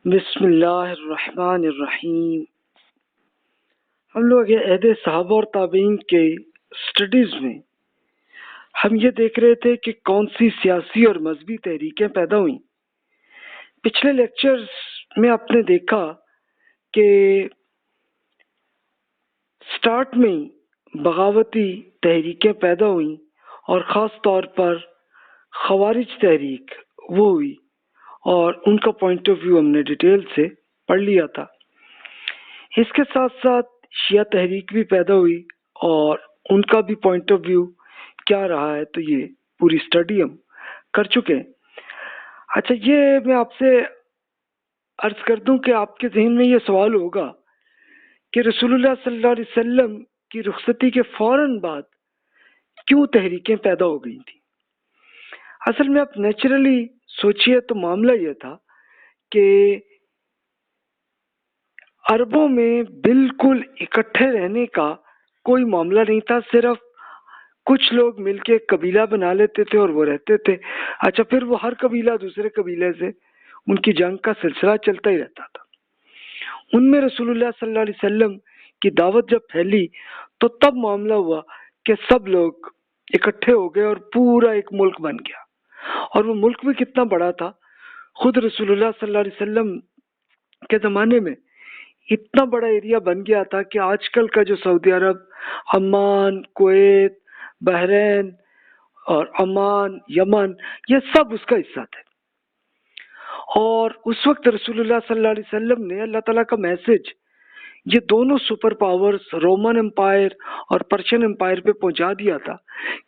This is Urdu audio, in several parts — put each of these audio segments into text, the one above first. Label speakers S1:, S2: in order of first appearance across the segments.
S1: بسم اللہ الرحمن الرحیم۔ ہم لوگ عہد صحابہ اور تابعین کے سٹڈیز میں ہم یہ دیکھ رہے تھے کہ کون سی سیاسی اور مذہبی تحریکیں پیدا ہوئیں۔ پچھلے لیکچرز میں آپ نے دیکھا کہ سٹارٹ میں ہی بغاوتی تحریکیں پیدا ہوئیں اور خاص طور پر خوارج تحریک وہ ہوئی، اور ان کا پوائنٹ آف ویو ہم نے ڈیٹیل سے پڑھ لیا تھا۔ اس کے ساتھ ساتھ شیعہ تحریک بھی پیدا ہوئی اور ان کا بھی پوائنٹ آف ویو کیا رہا ہے، تو یہ پوری سٹڈی ہم کر چکے ہیں۔ اچھا، یہ میں آپ سے عرض کر دوں کہ آپ کے ذہن میں یہ سوال ہوگا کہ رسول اللہ صلی اللہ علیہ وسلم کی رخصتی کے فوراً بعد کیوں تحریکیں پیدا ہو گئی تھیں۔ اصل میں آپ نیچرلی سوچئے تو معاملہ یہ تھا کہ عربوں میں بالکل اکٹھے رہنے کا کوئی معاملہ نہیں تھا، صرف کچھ لوگ مل کے ایک قبیلہ بنا لیتے تھے اور وہ رہتے تھے۔ اچھا، پھر وہ ہر قبیلہ دوسرے قبیلے سے ان کی جنگ کا سلسلہ چلتا ہی رہتا تھا۔ ان میں رسول اللہ صلی اللہ علیہ وسلم کی دعوت جب پھیلی تو تب معاملہ ہوا کہ سب لوگ اکٹھے ہو گئے اور پورا ایک ملک بن گیا، اور وہ ملک بھی کتنا بڑا تھا۔ خود رسول اللہ صلی اللہ علیہ وسلم کے زمانے میں اتنا بڑا ایریا بن گیا تھا کہ آج کل کا جو سعودی عرب، عمان، کویت، بحرین اور عمان، یمن، یہ سب اس کا حصہ تھے۔ اور اس وقت رسول اللہ صلی اللہ علیہ وسلم نے اللہ تعالیٰ کا میسج یہ دونوں سپر پاورز رومن امپائر اور پرشین امپائر پہ پہنچا دیا تھا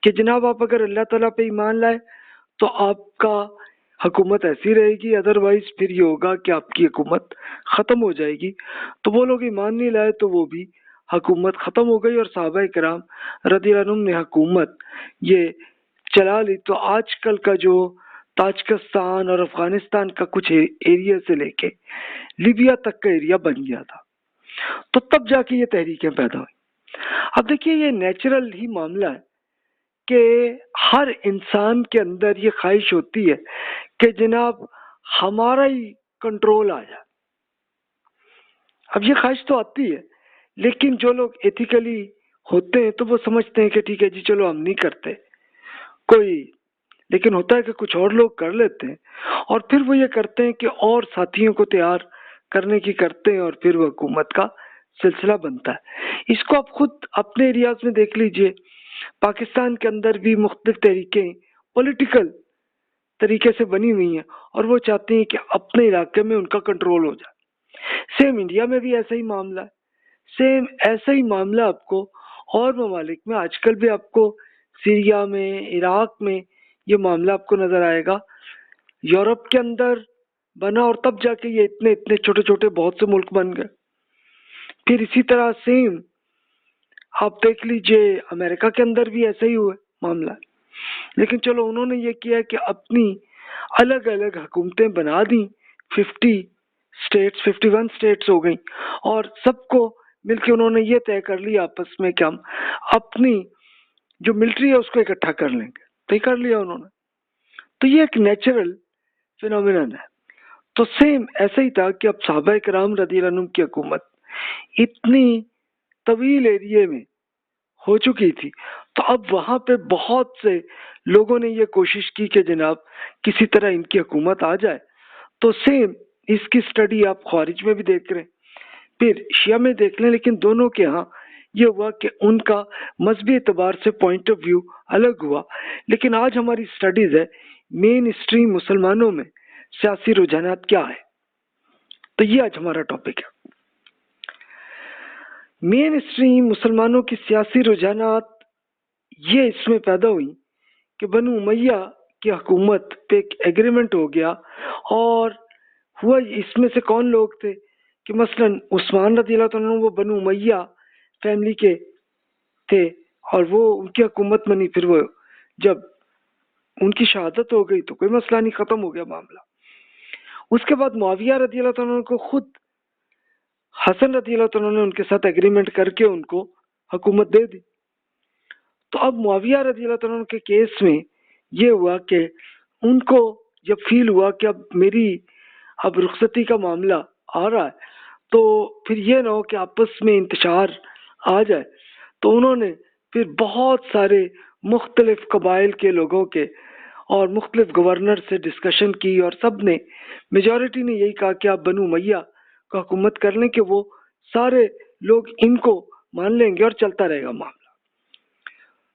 S1: کہ جناب آپ اگر اللہ تعالیٰ پہ ایمان لائے تو آپ کا حکومت ایسی رہے گی، ادروائز پھر یہ ہوگا کہ آپ کی حکومت ختم ہو جائے گی۔ تو وہ لوگ ایمان نہیں لائے تو وہ بھی حکومت ختم ہو گئی، اور صحابہ کرام رضی اللہ عنہم نے حکومت یہ چلا لی۔ تو آج کل کا جو تاجکستان اور افغانستان کا کچھ ایریا سے لے کے لیبیا تک کا ایریا بن گیا تھا، تو تب جا کے یہ تحریکیں پیدا ہوئی۔ اب دیکھیے، یہ نیچرل ہی معاملہ ہے کہ ہر انسان کے اندر یہ خواہش ہوتی ہے کہ جناب ہمارا ہی کنٹرول آ جائے۔ اب یہ خواہش تو آتی ہے، لیکن جو لوگ ایتھیکلی ہوتے ہیں تو وہ سمجھتے ہیں کہ ٹھیک ہے جی، چلو ہم نہیں کرتے کوئی، لیکن ہوتا ہے کہ کچھ اور لوگ کر لیتے ہیں، اور پھر وہ یہ کرتے ہیں کہ اور ساتھیوں کو تیار کرنے کی کرتے ہیں، اور پھر وہ حکومت کا سلسلہ بنتا ہے۔ اس کو آپ خود اپنے ایریاز میں دیکھ لیجئے، پاکستان کے اندر بھی مختلف تحریکیں پولیٹیکل طریقے سے بنی ہوئی ہیں، اور وہ چاہتے ہیں کہ اپنے علاقے میں ان کا کنٹرول ہو جائے۔ سیم انڈیا میں بھی ایسا ہی معاملہ ہے، سیم ایسا ہی معاملہ آپ کو اور ممالک میں آج کل بھی آپ کو سیریا میں، عراق میں یہ معاملہ آپ کو نظر آئے گا۔ یورپ کے اندر بنا اور تب جا کے یہ اتنے اتنے چھوٹے چھوٹے بہت سے ملک بن گئے۔ پھر اسی طرح سیم آپ دیکھ لیجئے امریکہ کے اندر بھی ایسا ہی ہوا معاملہ، لیکن چلو انہوں نے یہ کیا کہ اپنی الگ الگ حکومتیں بنا دیں، 51 اسٹیٹس ہو گئیں، اور سب کو مل کے انہوں نے یہ طے کر لیا آپس میں کہ ہم اپنی جو ملٹری ہے اس کو اکٹھا کر لیں گے، طے کر لیا انہوں نے۔ تو یہ ایک نیچرل فینومینن ہے۔ تو سیم ایسا ہی تھا کہ اب صحابہ کرام رضی اللہ عنہم کی حکومت اتنی طویل ایریے میں ہو چکی تھی، تو اب وہاں پہ بہت سے لوگوں نے یہ کوشش کی کہ جناب کسی طرح ان کی حکومت آ جائے۔ تو سیم اس کی سٹڈی آپ خوارج میں بھی دیکھ رہے ہیں، پھر شیعہ میں دیکھ لیں، لیکن دونوں کے ہاں یہ ہوا کہ ان کا مذہبی اعتبار سے پوائنٹ آف ویو الگ ہوا۔ لیکن آج ہماری سٹڈیز ہے مین اسٹریم مسلمانوں میں سیاسی رجحانات کیا ہے، تو یہ آج ہمارا ٹاپک ہے۔ مین اسٹریم مسلمانوں کی سیاسی رجحانات یہ اس میں پیدا ہوئی کہ بنو امیہ کی حکومت پہ ایک ایگریمنٹ ہو گیا، اور ہوا اس میں سے کون لوگ تھے کہ مثلا عثمان رضی اللہ عنہ وہ بنو امیہ فیملی کے تھے، اور وہ ان کی حکومت بنی۔ پھر وہ جب ان کی شہادت ہو گئی تو کوئی مسئلہ نہیں، ختم ہو گیا معاملہ۔ اس کے بعد معاویہ رضی اللہ عنہ کو خود حسن رضی اللہ عنہ نے ان کے ساتھ ایگریمنٹ کر کے ان کو حکومت دے دی۔ تو اب معاویہ رضی اللہ عنہ کے کیس میں یہ ہوا کہ ان کو جب فیل ہوا کہ اب میری اب رخصتی کا معاملہ آ رہا ہے تو پھر یہ نہ ہو کہ آپس میں انتشار آ جائے، تو انہوں نے پھر بہت سارے مختلف قبائل کے لوگوں کے اور مختلف گورنر سے ڈسکشن کی، اور سب نے میجورٹی نے یہی کہا کہ آپ بنو امیہ کو حکومت کر لیں کہ وہ سارے لوگ ان کو مان لیں گے اور چلتا رہے گا معاملہ۔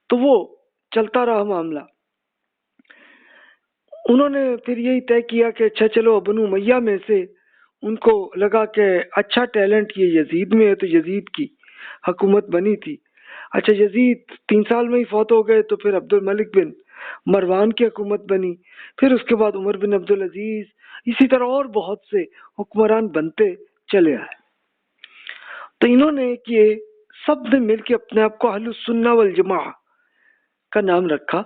S1: تو وہ چلتا رہا معاملہ۔ انہوں نے پھر یہی طے کیا کہ اچھا چلو بنو امیہ میں سے ان کو لگا کہ اچھا ٹیلنٹ یہ یزید میں ہے، تو یزید کی حکومت بنی تھی۔ اچھا یزید 3 سال میں ہی فوت ہو گئے تو پھر عبد الملک بن مروان کی حکومت بنی، پھر اس کے بعد عمر بن عبدالعزیز، اسی طرح اور بہت سے حکمران بنتے چلے آئے۔ تو انہوں نے کہ سب نے مل کے اپنے آپ کو اہل السنہ والجماعہ کا نام رکھا۔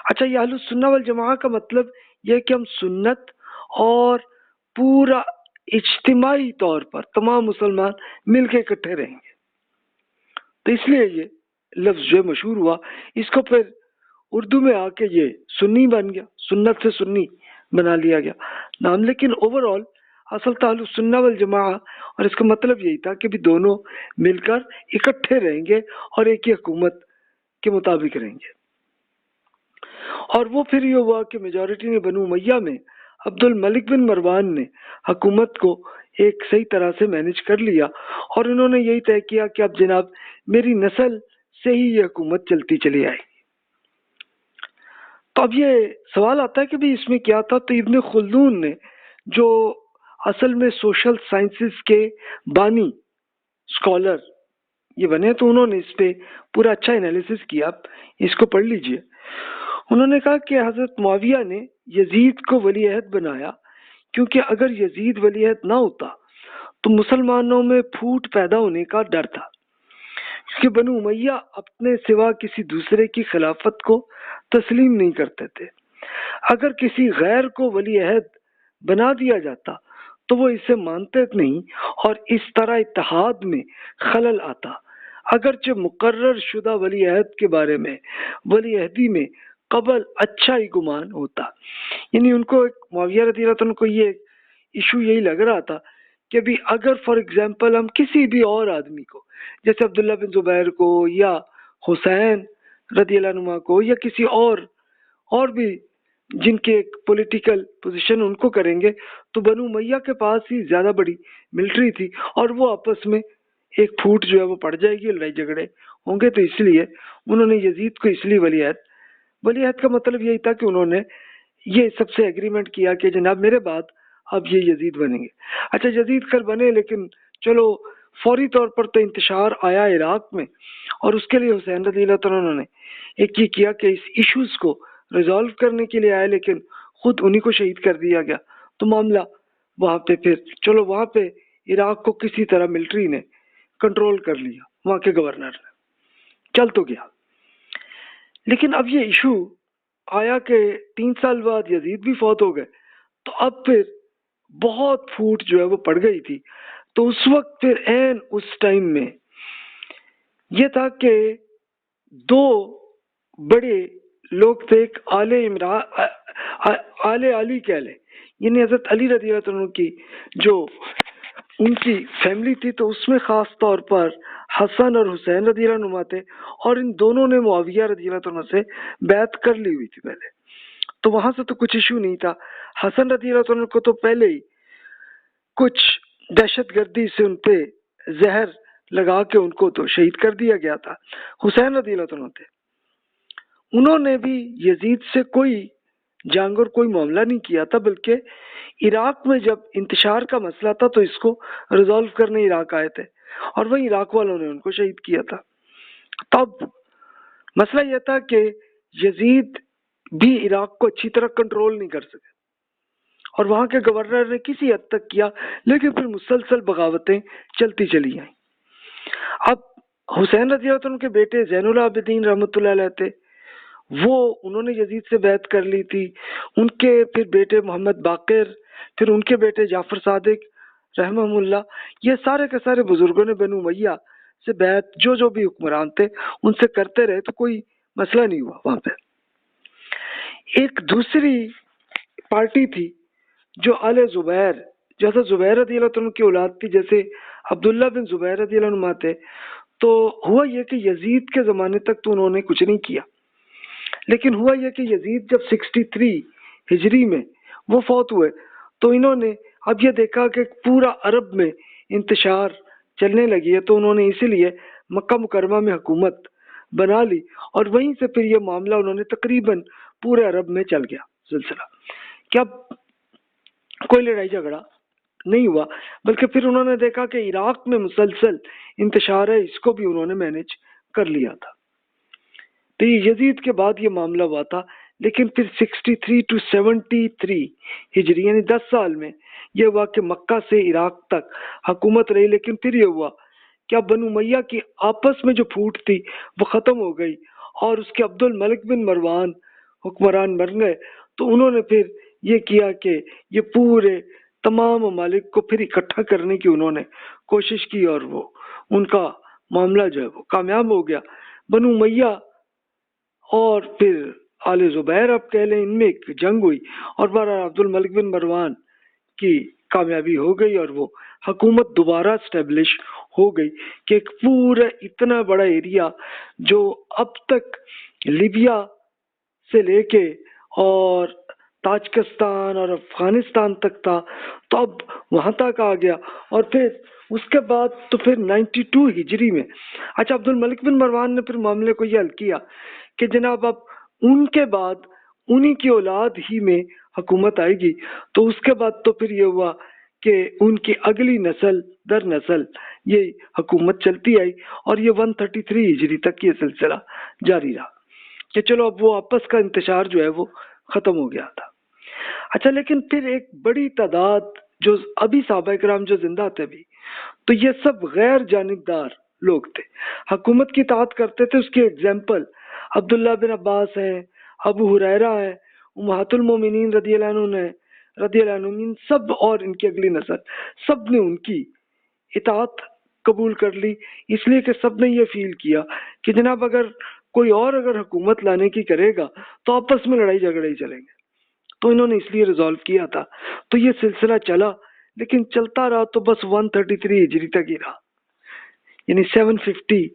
S1: اچھا یہ اہل السنہ والجماعہ کا مطلب یہ کہ ہم سنت اور پورا اجتماعی طور پر تمام مسلمان مل کے اکٹھے رہیں گے، تو اس لیے یہ لفظ جو مشہور ہوا، اس کو پھر اردو میں آ کے یہ سنی بن گیا، سنت سے سنی بنا لیا گیا نام۔ لیکن اوور آل اصل تو اہل السنہ والجماعہ، اور اس کا مطلب یہی تھا کہ بھی دونوں مل کر اکٹھے رہیں گے اور ایک ہی حکومت کے مطابق رہیں گے۔ اور وہ پھر یہ ہوا کہ میجورٹی نے بنو امیہ میں عبد الملک بن مروان نے حکومت کو ایک صحیح طرح سے مینج کر لیا، اور انہوں نے یہی طے کیا کہ اب جناب میری نسل سے ہی یہ حکومت چلتی چلی آئے گی۔ تو اب یہ سوال آتا ہے کہ بھی اس میں کیا تھا؟ تو ابن خلدون نے جو اصل میں سوشل سائنسز کے بانی اسکالر یہ بنے، تو انہوں نے اس پہ پورا اچھا انالیسس کیا، اس کو پڑھ لیجئے۔ انہوں نے کہا کہ حضرت معاویہ نے یزید کو ولی عہد بنایا کیونکہ اگر یزید ولی عہد نہ ہوتا تو مسلمانوں میں پھوٹ پیدا ہونے کا ڈر تھا، کیونکہ بنو امیہ اپنے سوا کسی دوسرے کی خلافت کو تسلیم نہیں کرتے تھے۔ اگر کسی غیر کو ولی عہد بنا دیا جاتا تو وہ اسے مانتے نہیں، اور اس طرح اتحاد میں خلل آتا، اگرچہ مقرر شدہ ولی عہد کے بارے میں ولی عہدی میں قبل اچھا ہی گمان ہوتا۔ یعنی ان کو معاویہ رضی اللہ عنہ کو یہ ایشو یہی لگ رہا تھا کہ بھی اگر فار ایگزامپل ہم کسی بھی اور آدمی کو، جیسے عبداللہ بن زبیر کو یا حسین رضی اللہ عنہ کو یا کسی اور بھی جن کے ایک پولیٹیکل پوزیشن ان کو کریں گے، تو بنو امیہ کے پاس ہی زیادہ بڑی ملٹری تھی اور وہ آپس میں ایک پھوٹ جو ہے وہ پڑ جائے گی، لڑائی جھگڑے ہوں گے۔ تو اس لیے انہوں نے یزید کو اس لیے ولی عہد کا مطلب یہی تھا کہ انہوں نے یہ سب سے ایگریمنٹ کیا کہ جناب میرے بعد اب یہ یزید بنیں گے۔ اچھا یزید خیر بنے، لیکن چلو فوری طور پر تو انتشار آیا عراق میں، اور اس کے لیے حسین رضی اللہ عنہ نے ایک یہ کیا کہ اس ایشوز کو ریزالو کرنے کے لیے آئے، لیکن خود انہی کو شہید کر دیا گیا۔ تو معاملہ وہاں پہ پھر چلو وہاں پہ عراق کو کسی طرح ملٹری نے کنٹرول کر لیا، وہاں کے گورنر نے، چل تو گیا۔ لیکن اب یہ ایشو آیا کہ 3 سال بعد یزید بھی فوت ہو گئے، تو اب پھر بہت پھوٹ جو ہے وہ پڑ گئی تھی۔ تو اس وقت پھر اس ٹائم میں یہ تھا کہ 2 بڑے لوگ تھے، ایک آل علی کہہ لیں، یعنی حضرت علی رضی اللہ عنہ کی جو ان کی فیملی تھی، تو اس میں خاص طور پر حسن اور حسین رضی اللہ عنہ تھے، اور ان دونوں نے معاویہ رضی اللہ عنہ سے بیعت کر لی ہوئی تھی پہلے، تو وہاں سے تو کچھ ایشو نہیں تھا۔ حسن رضی اللہ عنہ کو تو پہلے ہی کچھ دہشت گردی سے ان پہ زہر لگا کے ان کو تو شہید کر دیا گیا تھا۔ حسین رضی اللہ عنہ تھے، انہوں نے بھی یزید سے کوئی جنگ اور کوئی معاملہ نہیں کیا تھا، بلکہ عراق میں جب انتشار کا مسئلہ تھا تو اس کو ریزالو کرنے عراق آئے تھے، اور وہی عراق والوں نے ان کو شہید کیا تھا۔ تب مسئلہ یہ تھا کہ یزید بھی عراق کو اچھی طرح کنٹرول نہیں کر سکے، اور وہاں کے گورنر نے کسی حد تک کیا، لیکن پھر مسلسل بغاوتیں چلتی چلی آئیں۔ اب حسین رضی اللہ عنہ کے بیٹے زین العابدین رحمۃ اللہ علیہ تھے، وہ انہوں نے یزید سے بیعت کر لی تھی۔ ان کے پھر بیٹے محمد باقر، پھر ان کے بیٹے جعفر صادق رحمہ اللہ، یہ سارے کے سارے بزرگوں نے بنو امیہ سے بیعت جو بھی حکمران تھے ان سے کرتے رہے، تو کوئی مسئلہ نہیں ہوا وہاں پہ۔ ایک دوسری پارٹی تھی جو آل زبیر جیسا زبیر رضی اللہ عنہ کی اولاد تھی، جیسے عبداللہ بن زبیر رضی اللہ عنہ تھے، تو ہوا یہ کہ یزید کے زمانے تک تو انہوں نے کچھ نہیں کیا، لیکن ہوا یہ کہ یزید جب 63 ہجری میں وہ فوت ہوئے تو انہوں نے اب یہ دیکھا کہ پورا عرب میں انتشار چلنے لگی ہے، تو انہوں نے اسی لیے مکہ مکرمہ میں حکومت بنا لی، اور وہیں سے پھر یہ معاملہ انہوں نے تقریباً پورے عرب میں چل گیا سلسلہ، کہ اب کوئی لڑائی جھگڑا نہیں ہوا، بلکہ پھر انہوں نے دیکھا کہ عراق میں مسلسل انتشار ہے، اس کو بھی انہوں نے مینج کر لیا تھا۔ تو یہ یزید کے بعد یہ معاملہ ہوا تھا، لیکن پھر 63 to 73 ہجری یعنی 10 سال میں یہ ہوا کہ مکہ سے عراق تک حکومت رہی، لیکن پھر یہ ہوا کہ اب بنو امیہ کی آپس میں جو پھوٹ تھی وہ ختم ہو گئی، اور اس کے عبد الملک بن مروان حکمران بن گئے، تو انہوں نے پھر یہ کیا کہ یہ پورے تمام ممالک کو پھر اکٹھا کرنے کی انہوں نے کوشش کی، اور وہ ان کا معاملہ جو ہے وہ کامیاب ہو گیا۔ بنو امیہ اور پھر آل زبیر اب کہہ لیں، ان میں ایک جنگ ہوئی، اور بہرحال عبد الملک بن مروان کی کامیابی ہو گئی، اور وہ حکومت دوبارہ اسٹیبلش ہو گئی کہ ایک پورا اتنا بڑا ایریا جو اب تک لیبیا سے لے کے اور تاجکستان اور افغانستان تک تھا، تو اب وہاں تک آ گیا، اور پھر اس کے بعد تو پھر 92 ہجری میں اچھا عبد الملک بن مروان نے پھر معاملے کو یہ حل کیا کہ جناب اب ان کے بعد انہی کی اولاد ہی میں حکومت آئے گی، تو اس کے بعد تو پھر یہ ہوا کہ ان کی اگلی نسل در نسل یہ حکومت چلتی آئی، اور یہ 133 ہجری تک یہ سلسلہ جاری رہا کہ چلو اب وہ آپس کا انتشار جو ہے وہ ختم ہو گیا تھا۔ اچھا لیکن پھر ایک بڑی تعداد جو ابھی صحابہ کرام جو زندہ تھے بھی، تو یہ سب غیر جانبدار لوگ تھے، حکومت کی اطاعت کرتے تھے۔ اس کی ایگزامپل عبداللہ بن عباس ہیں، ابو ہریرہ ہیں، امہات المومنین رضی اللہ عنہم سب، اور ان کی اگلی نسل سب نے ان کی اطاعت قبول کر لی، اس لیے کہ سب نے یہ فیل کیا کہ جناب اگر کوئی اور اگر حکومت لانے کی کرے گا تو آپس میں لڑائی جھگڑے ہی چلیں گے، تو انہوں نے اس لیے ریزالو کیا تھا۔ تو یہ سلسلہ چلا، لیکن چلتا رہا تو بس 133 ہجری تک ہی رہا، یعنی 750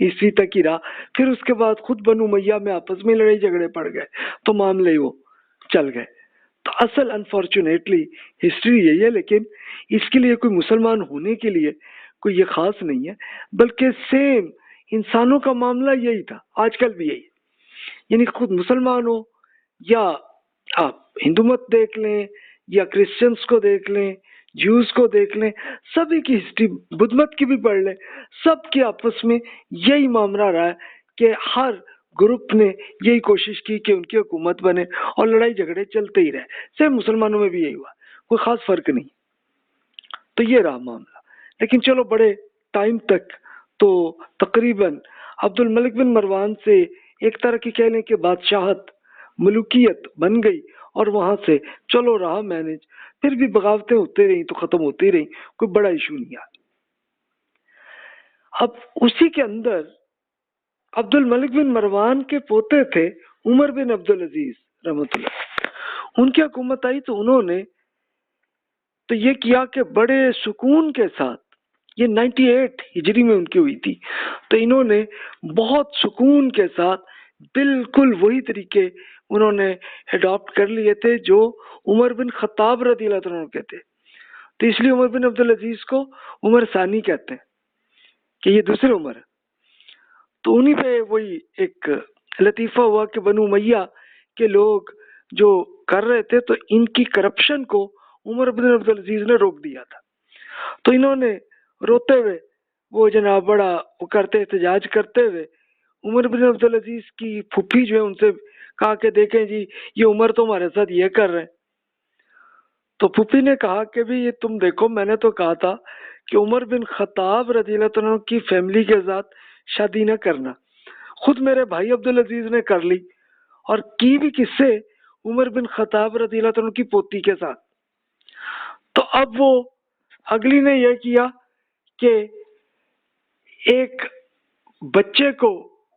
S1: عیسوی تک ہی رہا۔ پھر اس کے بعد خود بنو امیہ میں آپس میں لڑائی جھگڑے پڑ گئے، تو معاملے وہ چل گئے۔ تو اصل انفارچونیٹلی ہسٹری یہی ہے، لیکن اس کے لیے کوئی مسلمان ہونے کے لیے کوئی یہ خاص نہیں ہے، بلکہ سیم انسانوں کا معاملہ یہی تھا، آج کل بھی یہی ہے، یعنی خود مسلمان ہو یا آپ ہندو مت دیکھ لیں یا کرسچنس کو دیکھ لیں، جیوز کو دیکھ لیں، سبھی کی ہسٹری، بدھ مت کی بھی پڑھ لیں، سب کے آپس میں یہی معاملہ رہا ہے کہ ہر گروپ نے یہی کوشش کی کہ ان کی حکومت بنے، اور لڑائی جھگڑے چلتے ہی رہے۔ صرف مسلمانوں میں بھی یہی ہوا، کوئی خاص فرق نہیں۔ تو یہ رہا معاملہ، لیکن چلو بڑے ٹائم تک تو تقریباً عبد الملک بن مروان سے ایک طرح کی کہہ لیں کہ بادشاہت، ملوکیت بن گئی، اور وہاں سے چلو رہا مینج، پھر بھی بغاوتیں ہوتے رہیں تو ختم ہوتی رہیں، کوئی بڑا ایشو نہیں آیا۔ اب اسی کے اندر عبد الملک بن مروان کے پوتے تھے عمر بن عبد العزیز رحمۃ اللہ، ان کی حکومت آئی تو انہوں نے تو یہ کیا کہ بڑے سکون کے ساتھ، یہ 98 ہجری میں ان کی ہوئی تھی، تو انہوں نے بہت سکون کے ساتھ بالکل وہی طریقے انہوں نے اڈاپٹ کر لیے تھے جو عمر بن خطاب رضی اللہ عنہ کے تھے۔ تو اس لیے عمر بن عبد العزیز کو عمر ثانی کہتے ہیں کہ یہ دوسرے عمر ہے۔ تو انہی پہ وہی ایک لطیفہ ہوا کہ بنو امیہ کے لوگ جو کر رہے تھے تو ان کی کرپشن کو عمر بن عبد العزیز نے روک دیا تھا، تو انہوں نے روتے ہوئے وہ جناب بڑا وہ کرتے احتجاج کرتے ہوئے عمر بن عبد العزیز کی پھوپھی جو ہے ان سے کہا کہ دیکھیں جی یہ عمر تو ہمارے ساتھ یہ کر رہے ہیں۔ تو پھوپھی نے کہا کہ بھی یہ تم دیکھو، میں نے تو کہا تھا کہ عمر بن خطاب رضی اللہ عنہ کی فیملی کے ساتھ شادی نہ کرنا، خود میرے بھائی عبد العزیز نے کر لی، اور کی بھی کس سے؟ عمر بن خطاب رضی اللہ عنہ کی پوتی کے ساتھ۔ تو اب وہ اگلی نے یہ کیا کہ ایک بچے کو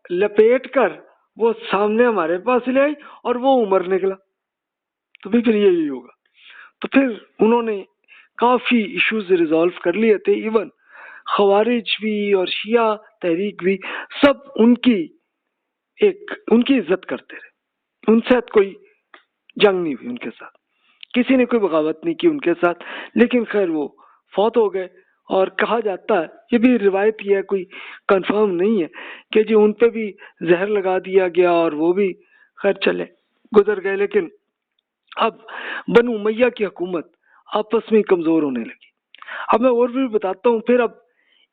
S1: لپیٹ کر وہ سامنے ہمارے پاس لے آئی، اور وہ عمر نکلا، تو بھی پھر یہی ہوگا۔ تو پھر انہوں نے کافی ایشوز ریزالو کر لیے تھے. ایون خوارج بھی اور شیعہ تحریک بھی سب ان کی عزت کرتے رہے. ان سے کوئی جنگ نہیں ہوئی ان کے ساتھ, کسی نے کوئی بغاوت نہیں کی ان کے ساتھ. لیکن خیر وہ فوت ہو گئے, اور کہا جاتا ہے, یہ بھی روایت یہ ہے, کوئی کنفرم نہیں ہے, کہ جی ان پہ بھی زہر لگا دیا گیا اور وہ بھی خیر چلے گزر گئے. لیکن اب بنو امیہ کی حکومت آپس میں کمزور ہونے لگی. اب میں اور بھی بتاتا ہوں. پھر اب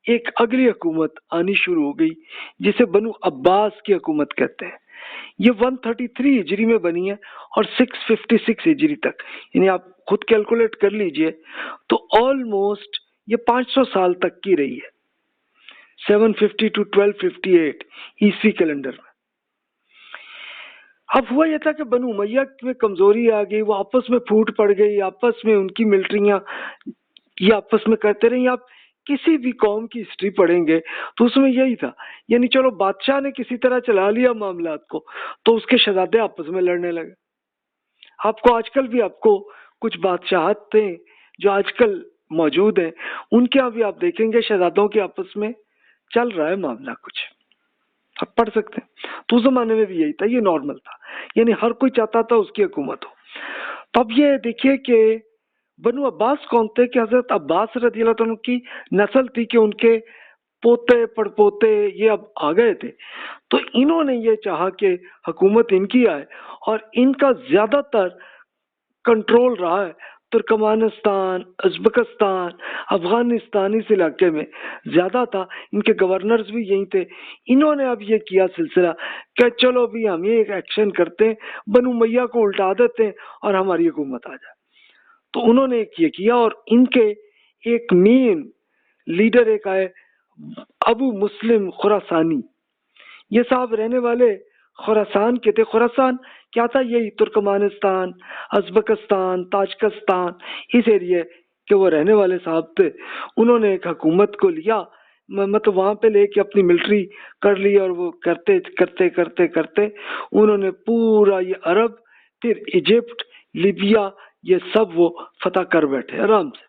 S1: ایک اگلی حکومت آنی شروع ہو گئی جسے بنو عباس کی حکومت کہتے ہیں. یہ 133 ہجری میں بنی ہے اور 656 ہجری تک, یعنی آپ خود کیلکولیٹ کر لیجئے تو آلموسٹ یہ 500 سال تک کی رہی ہے, 750 to 1258 عیسوی کیلنڈر میں. اب ہوا یہ تھا کہ بنو امیہ میں کمزوری آ گئی, وہ آپس میں پھوٹ پڑ گئی, آپس میں ان کی ملٹریاں یہ آپس میں کرتے رہے. آپ کسی بھی قوم کی ہسٹری پڑھیں گے تو اس میں یہی تھا, یعنی چلو بادشاہ نے کسی طرح چلا لیا معاملات کو تو اس کے شہزادے آپس میں لڑنے لگے. آپ کو آج کل بھی آپ کو کچھ بادشاہت تھے جو آج کل موجود ہیں, ان کے یہاں بھی آپ دیکھیں گے شہزادوں کے آپس میں چل رہا ہے معاملہ کچھ, آپ پڑھ سکتے ہیں. تو اس زمانے میں بھی یہی تھا, یہ نارمل تھا, یعنی ہر کوئی چاہتا تھا اس کی حکومت ہو. تو اب یہ دیکھیے کہ بنو عباس کون تھے, کہ حضرت عباس رضی اللہ عنہ کی نسل تھی, کہ ان کے پوتے پڑپوتے یہ اب آ گئے تھے. تو انہوں نے یہ چاہا کہ حکومت ان کی آئے, اور ان کا زیادہ تر کنٹرول رہا ہے ترکمانستان, ازبکستان, افغانستان, اس علاقے میں زیادہ تھا. ان کے گورنرز بھی یہی تھے. انہوں نے اب یہ کیا سلسلہ کہ چلو بھی ہم یہ ایک ایکشن کرتے ہیں, بنو امیہ کو الٹا دیتے ہیں اور ہماری حکومت آ جائے. تو انہوں نے ایک یہ کیا, اور ان کے ایک مین لیڈر ایک آئے ابو مسلم خراسانی. یہ صاحب رہنے والے خراسان کے تھے. خراسان کیا تھا, یہی ترکمانستان, ازبکستان, تاجکستان, اس ایریے کے وہ رہنے والے صاحب تھے. انہوں نے ایک حکومت کو لیا, مطلب وہاں پہ لے کے اپنی ملٹری کر لی, اور وہ کرتے کرتے کرتے کرتے انہوں نے پورا یہ عرب, پھر ایجپٹ, لیبیا, یہ سب وہ فتح کر بیٹھے آرام سے.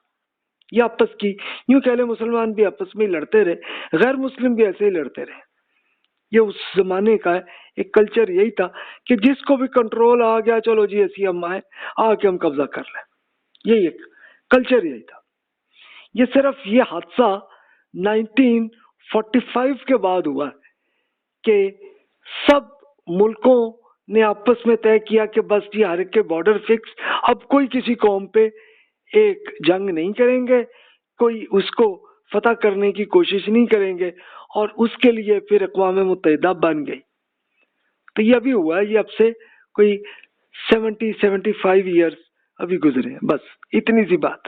S1: یہ آپس کی یوں کہہ لیں, مسلمان بھی آپس میں لڑتے رہے, غیر مسلم بھی ایسے ہی لڑتے رہے. یہ اس زمانے کا ایک کلچر یہی تھا کہ جس کو بھی کنٹرول آ گیا, چلو جی ایسی ہم آئے, آ کے ہم قبضہ کر لیں. یہی ایک کلچر یہی تھا. یہ صرف یہ حادثہ 1945 کے بعد ہوا کہ سب ملکوں نے آپس میں طے کیا کہ بس یہ ہر ایک کے بارڈر فکس, اب کوئی کسی قوم پہ ایک جنگ نہیں کریں گے, کوئی اس کو فتح کرنے کی کوشش نہیں کریں گے, اور اس کے لیے پھر اقوام متحدہ بن گئی. تو یہ ابھی ہوا ہے, یہ اب سے کوئی 75 ایئرس ابھی گزرے ہیں, بس اتنی سی بات.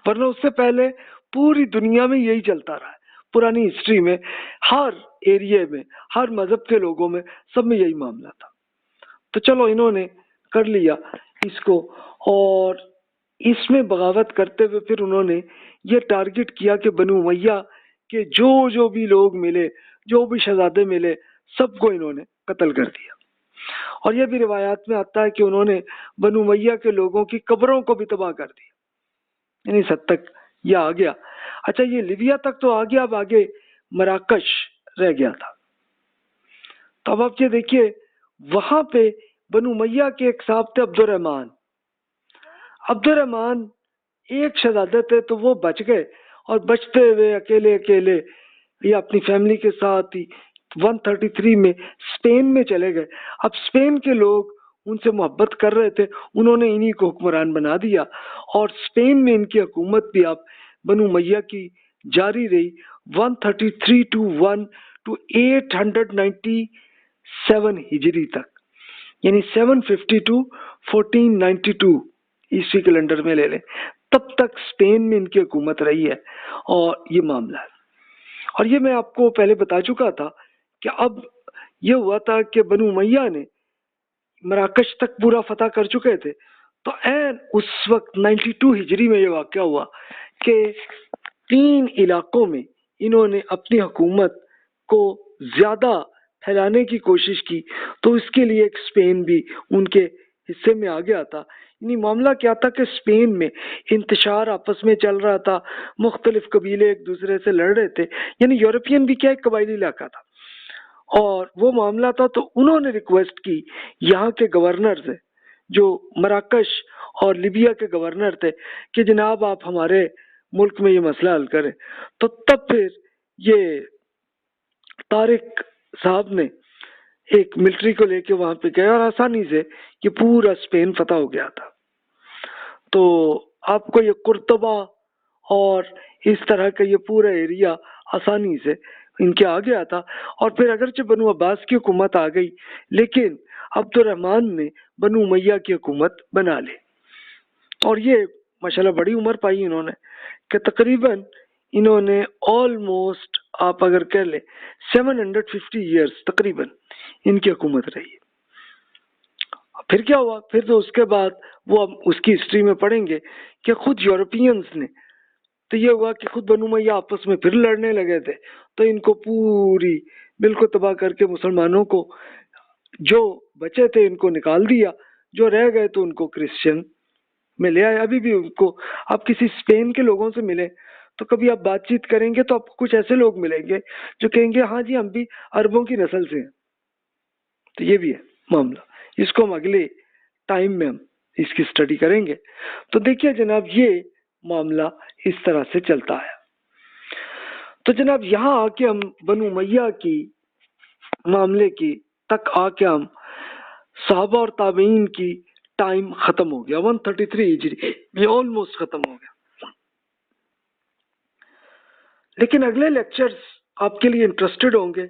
S1: ورنہ اس سے پہلے پوری دنیا میں یہی چلتا رہا ہے, پرانی ہسٹری میں ہر ایریے میں, ہر مذہب کے لوگوں میں, سب میں یہی معاملہ تھا. تو چلو انہوں نے کر لیا اس کو, اور اس میں بغاوت کرتے ہوئے پھر انہوں نے یہ ٹارگٹ کیا کہ بنو امیہ کہ جو بھی لوگ ملے, جو بھی شہزادے ملے, سب کو انہوں نے قتل کر دیا. اور یہ بھی روایات میں آتا ہے کہ انہوں نے بنو امیہ کے لوگوں کی قبروں کو بھی تباہ کر دیا, یعنی اس حد تک یہ آ گیا. اچھا, یہ لیبیا تک تو آ گیا, اب آگے مراکش رہ گیا تھا. تو اب آپ یہ دیکھیے, وہاں پہ بنو امیہ کے ایک صاحب تھے عبد الرحمن. عبد الرحمن ایک شہزادے تھے, تو وہ بچ گئے, اور بچتے ہوئے اکیلے اکیلے یا اپنی فیملی کے ساتھ ہی 133 میں اسپین میں چلے گئے. اب اسپین کے لوگ ان سے محبت کر رہے تھے, انہوں نے انہی کو حکمران بنا دیا, اور اسپین میں ان کی حکومت بھی اب بنو امیہ کی جاری رہی 133 to 897 ہجری تک, یعنی 750 to 1492 عیسوی کیلنڈر میں لے لیں, تب تک اسپین میں ان کی حکومت رہی ہے. اور یہ معاملہ ہے, اور یہ میں آپ کو پہلے بتا چکا تھا کہ اب یہ ہوا تھا کہ بنو امیہ نے مراکش تک پورا فتح کر چکے تھے. تو این اس وقت 92 ہجری میں یہ واقعہ ہوا کہ 3 علاقوں میں انہوں نے اپنی حکومت کو زیادہ پھیلانے کی کوشش کی. تو اس کے لیے ایک اسپین بھی ان کے حصے میں آ گیا تھا, یعنی معاملہ کیا تھا کہ اسپین میں انتشار آپس میں چل رہا تھا، مختلف قبیلے ایک دوسرے سے لڑ رہے تھے، یعنی یورپین بھی کیا ایک قبائلی علاقہ تھا، اور وہ معاملہ تھا تو انہوں نے ریکویسٹ کی یہاں کے گورنر سے، جو مراکش اور لیبیا کے گورنر تھے، کہ جناب آپ ہمارے ملک میں یہ مسئلہ حل کریں. تو تب پھر یہ طارق صاحب نے ایک ملٹری کو لے کے وہاں پہ گئے اور آسانی سے یہ پورا اسپین فتح ہو گیا تھا. تو آپ کو یہ قرطبہ اور اس طرح کا یہ پورا ایریا آسانی سے ان کے آ گیا تھا. اور پھر اگرچہ بنو عباس کی حکومت آ گئی، لیکن عبد الرحمن نے بنو امیہ کی حکومت بنا لی، اور یہ ماشاءاللہ بڑی عمر پائی انہوں نے، کہ تقریباً انہوں نے آلموسٹ آپ اگر کہہ لیں 750 ایئرس تقریباً ان کی حکومت رہی. پھر کیا ہوا؟ پھر تو اس کے بعد وہ اب اس کی ہسٹری میں پڑھیں گے کہ خود یورپینز نے تو یہ ہوا کہ خود بنو امیہ آپس میں پھر لڑنے لگے تھے، تو ان کو پوری بالکل تباہ کر کے مسلمانوں کو جو بچے تھے ان کو نکال دیا، جو رہ گئے تو ان کو کرسچن میں لے آئے. ابھی بھی ان کو آپ کسی اسپین کے لوگوں سے ملیں تو کبھی آپ بات چیت کریں گے تو آپ کو کچھ ایسے لوگ ملیں گے جو کہیں گے ہاں جی ہم بھی عربوں کی نسل سے ہیں. تو یہ بھی ہے معاملہ، اس کو ہم اگلے ٹائم میں ہم اس کی اسٹڈی کریں گے. تو دیکھیے جناب یہ معاملہ اس طرح سے چلتا ہے. تو جناب یہاں آ کے ہم بنو امیہ کی معاملے کی تک آ کے ہم صحابہ اور تابعین کی ٹائم ختم ہو گیا، 133 ہجری یہ آلموسٹ ختم ہو گیا. لیکن اگلے لیکچرز آپ کے لیے انٹرسٹڈ ہوں گے.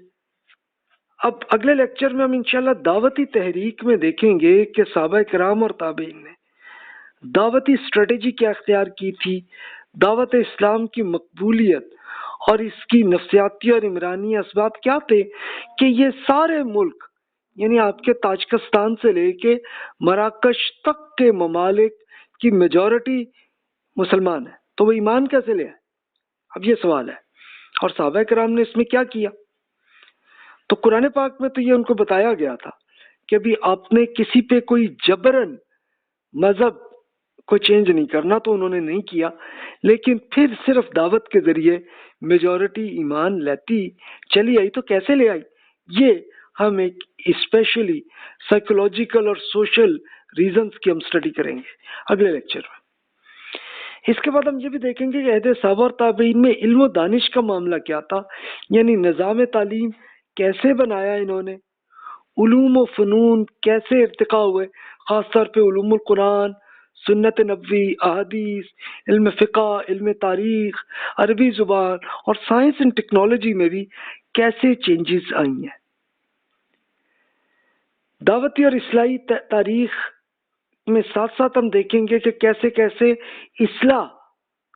S1: اب اگلے لیکچر میں ہم انشاءاللہ دعوتی تحریک میں دیکھیں گے کہ صحابہ کرام اور تابعین نے دعوتی اسٹریٹجی کیا اختیار کی تھی، دعوت اسلام کی مقبولیت اور اس کی نفسیاتی اور عمرانی اسباب کیا تھے کہ یہ سارے ملک یعنی آپ کے تاجکستان سے لے کے مراکش تک کے ممالک کی میجورٹی مسلمان ہے، تو وہ ایمان کیسے لے آئے؟ اب یہ سوال ہے. اور صحابہ کرام نے اس میں کیا کیا؟ تو قرآن پاک میں تو یہ ان کو بتایا گیا تھا کہ ابھی آپ نے کسی پہ کوئی جبرن مذہب کو چینج نہیں کرنا، تو انہوں نے نہیں کیا. لیکن پھر صرف دعوت کے ذریعے میجورٹی ایمان لیتی چلی آئی. تو کیسے لے آئی؟ یہ ہم ایک اسپیشلی سائیکولوجیکل اور سوشل ریزنز کی ہم سٹڈی کریں گے اگلے لیکچر میں. اس کے بعد ہم یہ بھی دیکھیں گے کہ عہد صحابہ اور تابعین میں علم و دانش کا معاملہ کیا تھا، یعنی نظام تعلیم کیسے بنایا انہوں نے، علوم و فنون کیسے ارتقا ہوئے، خاص طور پہ علوم القرآن، سنت نبوی، احادیث، علم فقہ، علم تاریخ، عربی زبان اور سائنس اینڈ ٹیکنالوجی میں بھی کیسے چینجز آئی ہیں. دعوتی اور اصلاحی تاریخ میں ساتھ ساتھ ہم دیکھیں گے کہ کیسے کیسے اصلاح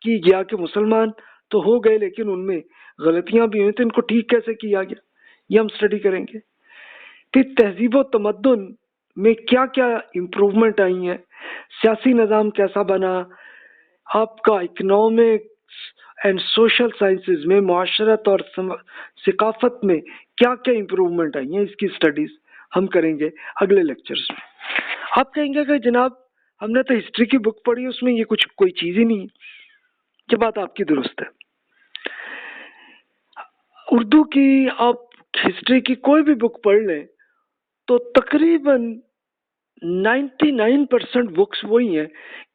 S1: کی گیا، کہ مسلمان تو ہو گئے لیکن ان میں غلطیاں بھی ہوئی تو ان کو ٹھیک کیسے کیا گیا، یہ ہم سٹڈی کریں گے. پھر تہذیب و تمدن میں کیا کیا امپروومنٹ آئی ہیں، سیاسی نظام کیسا بنا، آپ کا اکنامکس اینڈ سوشل سائنسز میں معاشرت اور ثقافت میں کیا کیا امپروومنٹ آئی ہیں، اس کی سٹڈیز ہم کریں گے اگلے لیکچرز میں. آپ کہیں گے کہ جناب ہم نے تو ہسٹری کی بک پڑھی، اس میں یہ کچھ کوئی چیز ہی نہیں. یہ بات آپ کی درست ہے. اردو کی آپ ہسٹری کی کوئی بھی بک پڑھ لیں تو تقریباً 99% بکس وہی ہیں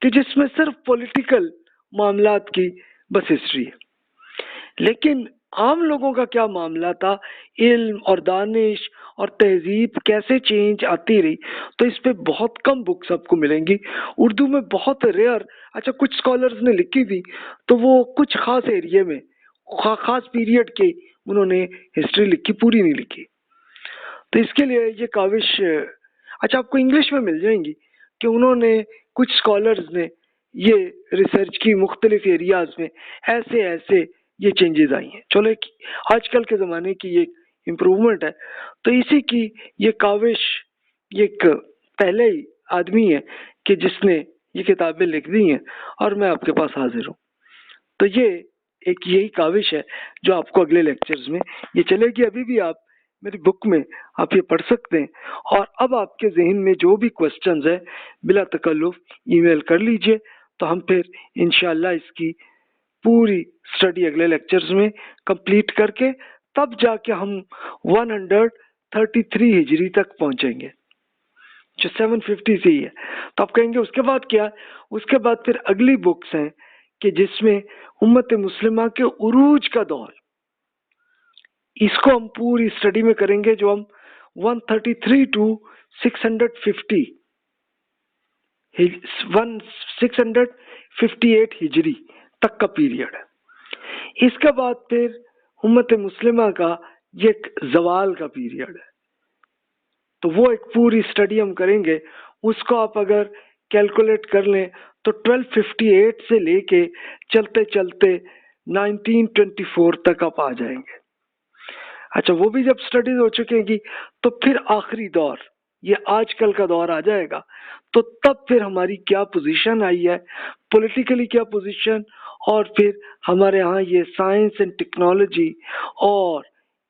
S1: کہ جس میں صرف پولیٹیکل معاملات کی بس ہسٹری ہے. لیکن عام لوگوں کا کیا معاملہ تھا، علم اور دانش اور تہذیب کیسے چینج آتی رہی، تو اس پہ بہت کم بکس آپ کو ملیں گی. اردو میں بہت ریئر، اچھا کچھ اسکالرز نے لکھی تھی تو وہ کچھ خاص ایریے میں خاص پیریڈ کے انہوں نے ہسٹری لکھی، پوری نہیں لکھی. تو اس کے لیے یہ کاوش اچھا آپ کو انگلش میں مل جائیں گی کہ انہوں نے کچھ اسکالرز نے یہ ریسرچ کی مختلف ایریاز میں ایسے ایسے یہ چینجز آئی ہیں. چلو آج کل کے زمانے کی یہ امپروومنٹ ہے. تو اسی کی یہ کاوش یہ ایک پہلے ہی آدمی ہے کہ جس نے یہ کتابیں لکھ دی ہیں اور میں آپ کے پاس حاضر ہوں. تو یہ ایک یہی کاوش ہے جو آپ کو اگلے لیکچرز میں یہ چلے گی. ابھی بھی آپ میری بک میں آپ یہ پڑھ سکتے ہیں. اور اب آپ کے ذہن میں جو بھی کوشچنز ہیں بلا تکلف ای میل کر لیجئے، تو ہم پھر انشاءاللہ اس کی پوری اسٹڈی اگلے لیکچرز میں کمپلیٹ کر کے تب جا کے ہم 133 ہجری تک پہنچیں گے جو 750 سے ہی ہے. تو آپ کہیں گے اس کے بعد کیا؟ اس کے بعد پھر اگلی بکس ہیں کہ جس میں امت مسلمہ کے عروج کا دور، اس کو ہم پوری اسٹڈی میں کریں گے، جو ہم 133 to 650 658 ہجری تک کا پیریڈ ہے. اس کے بعد پھر امت مسلمہ کا یہ ایک زوال کا پیریڈ ہے، تو وہ ایک پوری اسٹڈی ہم کریں گے. اس کو آپ اگر کیلکولیٹ کر لیں تو 1258 سے لے کے چلتے چلتے 1924 تک آپ آ جائیں گے. اچھا، وہ بھی جب اسٹڈیز ہو چکے گی تو پھر آخری دور یہ آج کل کا دور آ جائے گا. تو تب پھر ہماری کیا پوزیشن آئی ہے، پولیٹیکلی کیا پوزیشن، اور پھر ہمارے ہاں یہ سائنس اینڈ ٹیکنالوجی اور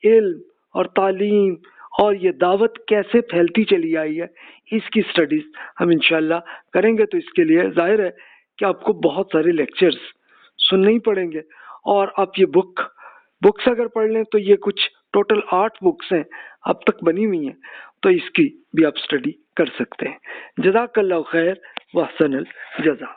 S1: علم اور تعلیم اور یہ دعوت کیسے پھیلتی چلی آئی ہے، اس کی سٹڈیز ہم انشاءاللہ کریں گے. تو اس کے لیے ظاہر ہے کہ آپ کو بہت سارے لیکچرز سننے ہی پڑیں گے. اور آپ یہ بکس اگر پڑھ لیں تو یہ کچھ ٹوٹل 8 بکس ہیں اب تک بنی ہوئی ہیں، تو اس کی بھی آپ سٹڈی کر سکتے ہیں. جزاک اللہ خیر و احسن الجزا.